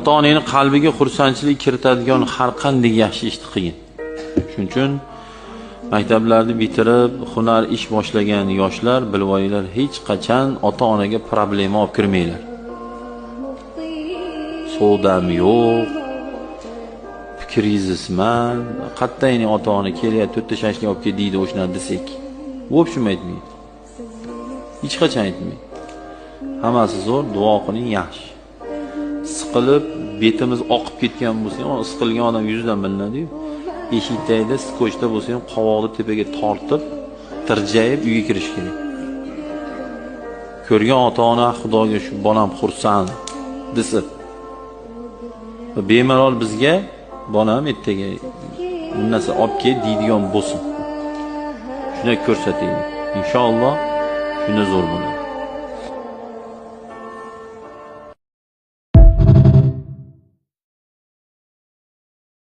Ota-onaning qalbiga xursandchilik kiritadigan har qanday yaxshi ishni qiling. Shuning uchun maktablarni bitirib, hunar ish boshlagan yoshlar, bilib olinglar, hech qachon ota-onaga problema olib kirmanglar. Sodam yo'q, krizisman, qattayni ota-ona kelyapti, 4 ta shashlik olib kel deydi o'shani desak. Bu ham aytmaydi. Hech qachon aytmaydi. Hammasi zo'r, duo qiling yaxshi. Siqilib, betimiz oqib ketgan bo'lsa ham, siqilgan odam yuzidan bilinadi-yu. Eshikdagida skochda bo'lsa ham qovoqni tepaga tortib, tirjayib uyga kirish kerak. Ko'rgan ota-ona Xudoga shu bolam xursand desa, bemalol bizga bolam ertaga bu narsa olib kel deydigan bo'lsin. Shuni ko'rsataylik. Inshaalloh shunda zo'r bo'ladi.